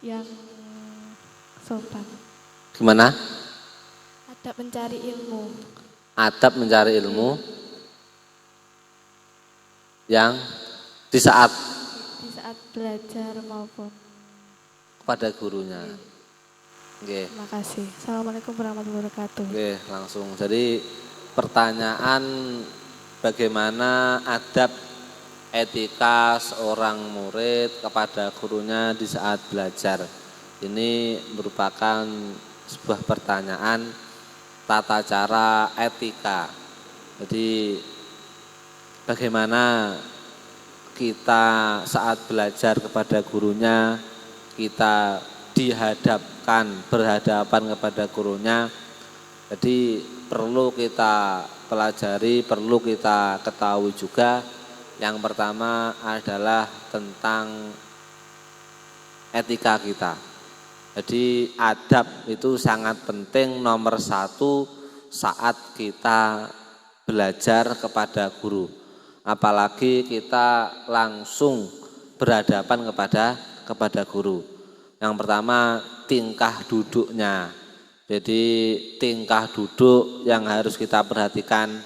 yang sopan. Gimana? Adab mencari ilmu. Adab mencari ilmu yang di saat Belajar maupun kepada gurunya. Oke. Terima kasih. Assalamualaikum warahmatullahi wabarakatuh. Oke, langsung. Jadi pertanyaan bagaimana adab etika seorang murid kepada gurunya di saat belajar. Ini merupakan sebuah pertanyaan tata cara etika. Jadi bagaimana kita saat belajar kepada gurunya, kita berhadapan kepada gurunya. Jadi perlu kita pelajari, perlu kita ketahui juga. Yang pertama adalah tentang etika kita. Jadi adab itu sangat penting, nomor satu saat kita belajar kepada guru. Apalagi kita langsung berhadapan kepada guru. Yang pertama tingkah duduknya. Jadi tingkah duduk yang harus kita perhatikan.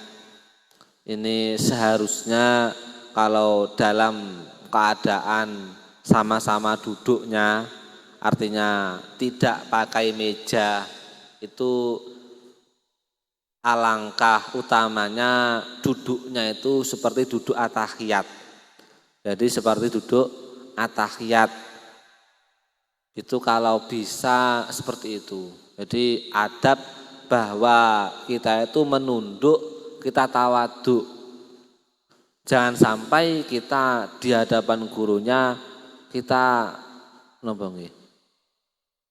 Ini seharusnya kalau dalam keadaan sama-sama duduknya, artinya tidak pakai meja, itu alangkah utamanya duduknya itu seperti duduk atahiyat. Jadi seperti duduk atahiyat. Itu kalau bisa seperti itu. Jadi adab bahwa kita itu menunduk, kita tawaduk. Jangan sampai kita di hadapan gurunya kita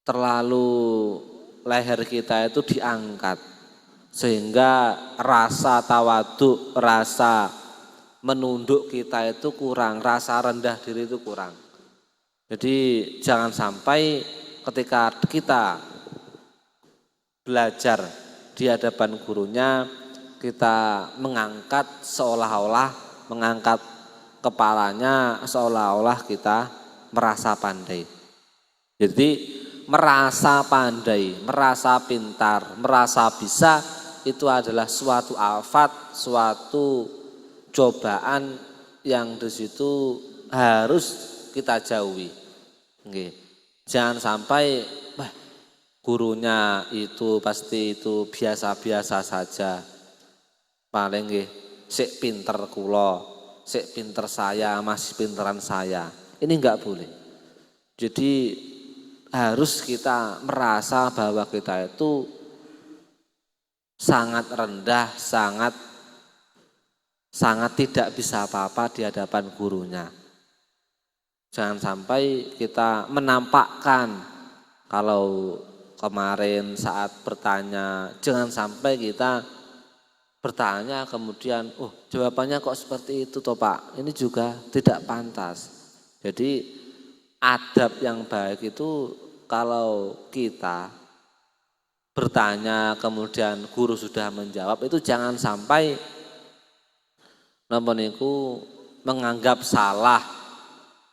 terlalu leher kita itu diangkat. Sehingga rasa tawaduk, rasa menunduk kita itu kurang, rasa rendah diri itu kurang. Jadi jangan sampai ketika kita belajar di hadapan gurunya kita mengangkat kepalanya seolah-olah kita merasa pandai. Jadi merasa pandai, merasa pintar, merasa bisa itu adalah suatu afat, suatu cobaan yang di situ harus kita jauhi. Jangan sampai gurunya itu pasti itu biasa-biasa saja. Paling sik pinter kula, sik pinter saya, masih pinteran saya. Ini enggak boleh. Jadi harus kita merasa bahwa kita itu sangat rendah, sangat tidak bisa apa-apa di hadapan gurunya. Jangan sampai kita menampakkan kalau kemarin saat bertanya, jangan sampai kita bertanya kemudian, jawabannya kok seperti itu toh Pak, ini juga tidak pantas. Jadi adab yang baik itu kalau kita bertanya kemudian guru sudah menjawab itu jangan sampai menganggap salah.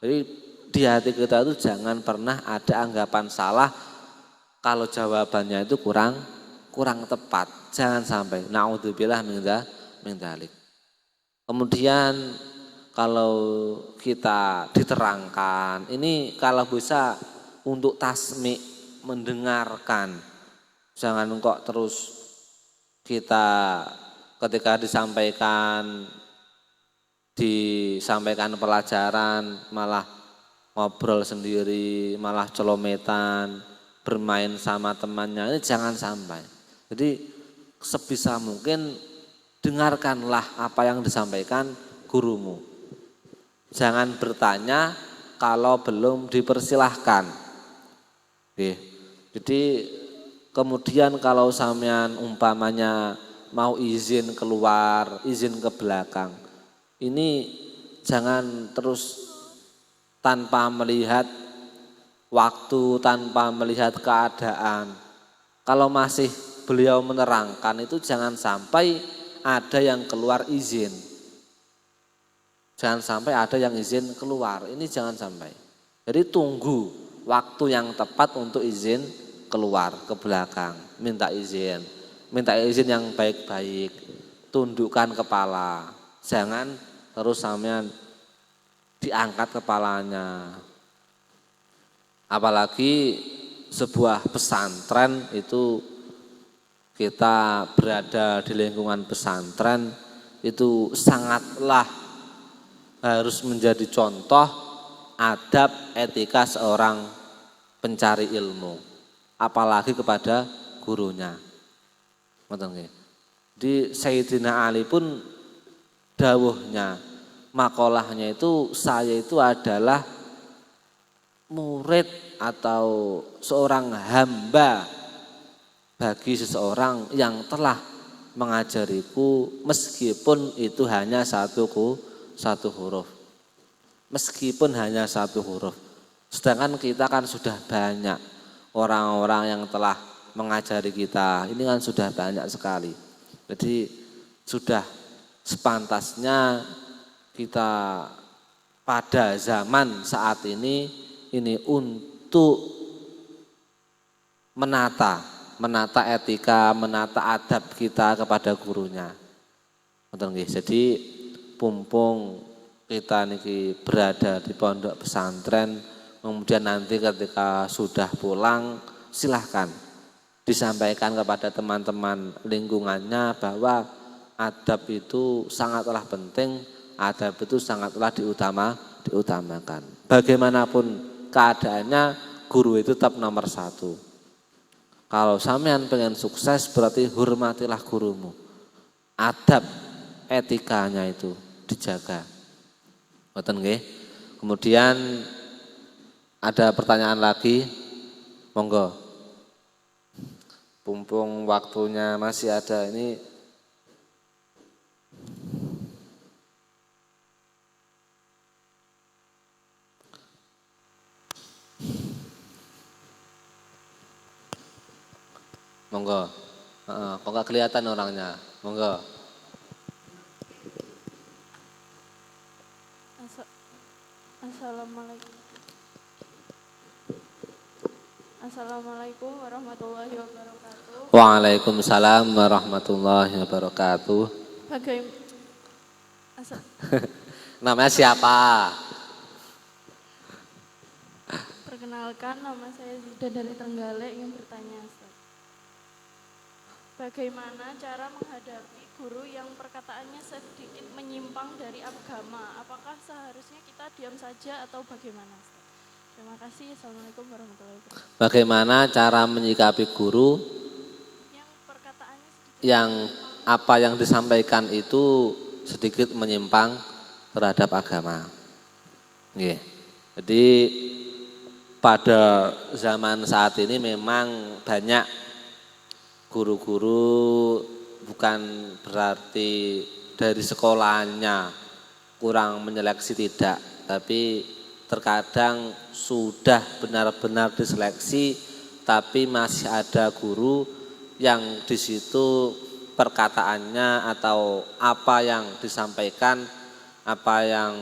Jadi di hati kita itu jangan pernah ada anggapan salah kalau jawabannya itu kurang tepat. Jangan sampai, naudzubillah min dzalik. Kemudian kalau kita diterangkan, ini kalau bisa untuk tasmi' mendengarkan. Jangan kok terus kita ketika disampaikan pelajaran malah ngobrol sendiri, malah celometan, bermain sama temannya. Ini jangan sampai. Jadi sebisa mungkin dengarkanlah apa yang disampaikan gurumu. Jangan bertanya kalau belum dipersilahkan. Jadi kemudian kalau sampean umpamanya mau izin keluar, izin ke belakang, ini jangan terus tanpa melihat waktu, tanpa melihat keadaan. Kalau masih beliau menerangkan itu jangan sampai ada yang keluar izin. Jangan sampai ada yang izin keluar, ini jangan sampai. Jadi tunggu waktu yang tepat untuk izin keluar ke belakang, minta izin yang baik-baik, tundukkan kepala, jangan terus sampean diangkat kepalanya. Apalagi sebuah pesantren itu, kita berada di lingkungan pesantren itu sangatlah harus menjadi contoh adab etika seorang pencari ilmu, apalagi kepada gurunya. Di Sayyidina Ali pun dawuhnya, makolahnya itu, saya itu adalah murid atau seorang hamba bagi seseorang yang telah mengajariku meskipun itu hanya satu huruf. Meskipun hanya satu huruf. Sedangkan kita kan sudah banyak orang-orang yang telah mengajari kita. Ini kan sudah banyak sekali. Jadi sudah sepantasnya kita pada zaman saat ini untuk menata etika, menata adab kita kepada gurunya. Jadi pumpung kita niki berada di pondok pesantren, kemudian nanti ketika sudah pulang silahkan disampaikan kepada teman-teman lingkungannya bahwa adab itu sangatlah penting, adab itu sangatlah diutamakan. Bagaimanapun keadaannya, guru itu tetap nomor satu. Kalau sampean pengen sukses berarti hormatilah gurumu. Adab etikanya itu dijaga. Ngoten nggih. Kemudian ada pertanyaan lagi, monggo. Pumpung waktunya masih ada ini. Monggo. Kok nggak kelihatan orangnya? Monggo. Assalamualaikum warahmatullahi wabarakatuh. Waalaikumsalam warahmatullahi wabarakatuh. Namanya siapa? Perkenalkan, nama saya Zida dari Trenggalek, ingin bertanya, Ustaz. Bagaimana cara menghadapi guru yang perkataannya sedikit menyimpang dari agama? Apakah seharusnya kita diam saja atau bagaimana, Ustaz? Terima kasih. Assalamualaikum warahmatullahi wabarakatuh. Bagaimana cara menyikapi guru Yang perkataannya yang apa yang disampaikan itu sedikit menyimpang terhadap agama? Jadi pada zaman saat ini memang banyak guru-guru, bukan berarti dari sekolahnya kurang menyeleksi, tidak, tapi terkadang sudah benar-benar diseleksi, tapi masih ada guru yang di situ perkataannya atau apa yang disampaikan, apa yang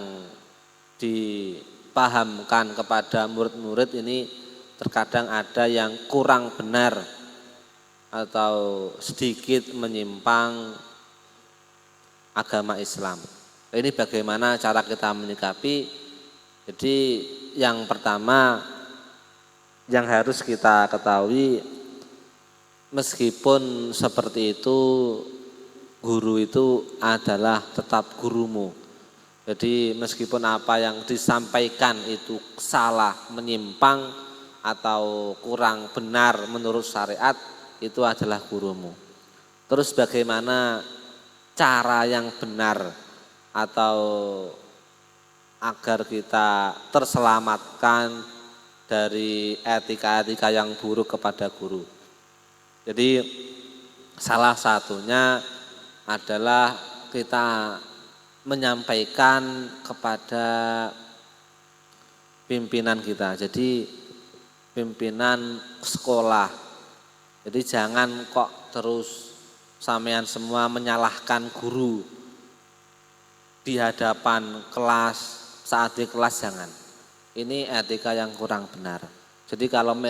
dipahamkan kepada murid-murid ini terkadang ada yang kurang benar atau sedikit menyimpang agama Islam. Ini bagaimana cara kita menyikapi? Jadi yang pertama yang harus kita ketahui, meskipun seperti itu, guru itu adalah tetap gurumu. Jadi meskipun apa yang disampaikan itu salah, menyimpang atau kurang benar menurut syariat, itu adalah gurumu. Terus bagaimana cara yang benar atau agar kita terselamatkan dari etika-etika yang buruk kepada guru? Jadi salah satunya adalah kita menyampaikan kepada pimpinan kita. Jadi pimpinan sekolah. Jadi jangan kok terus sampean semua menyalahkan guru di hadapan kelas, saat di kelas, jangan. Ini etika yang kurang benar. Jadi kalau